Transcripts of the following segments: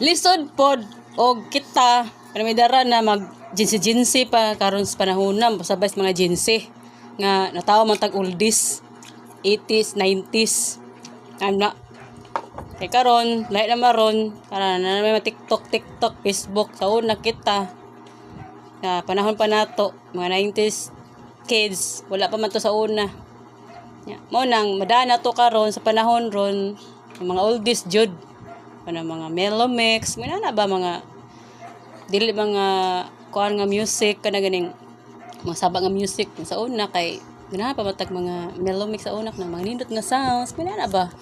Lisod pod og kita paramidara na mag jinsi pa karon sa panahon na sabay sa mga jinsi nga natawo man tag oldies 80s 90s na kay karon lahi na maron karon na may TikTok Facebook sa una kita na panahon pa nato mga 90s kids wala pa man to sa una mo nang madana to karon sa panahon ron mga oldies jud ano mga mellow mix may na ba mga dili mga kuan nga music kana ganing mga saba nga music sa una kay ganahan pa matag mga mellow mix sa una na mga nindot nga sounds may na ba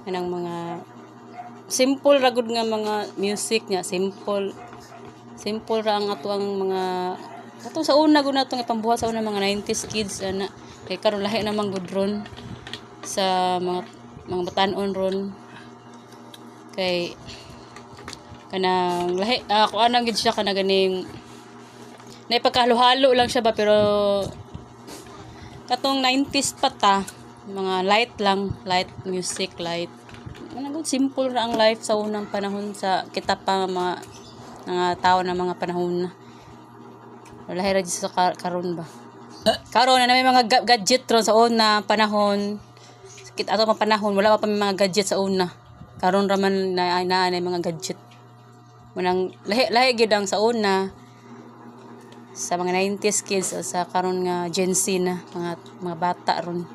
kanang mga simple ra gud nga mga music nya simple ra ang atuang mga ato sa una gud natong ipambuhat sa una mga 90s kids ana kay karon lahi namang gud ron sa mga batan-on ron kay kanang lahi ako anang gid siya kana ganing naipagkahalo-halo lang siya ba pero katong 90s pa ta mga light music light manang simple ra ang life sa unang panahon sa kita pa mga tao na mga panahon na lahi ra sa karon ba karon na may mga gadget ron sa una panahon kita ato mga panahon wala pa may mga gadget sa una karon ra man na mga gadget manang lahi gid ang sa una sa mga 90s kids o sa karon nga Gen Z na mga bata ron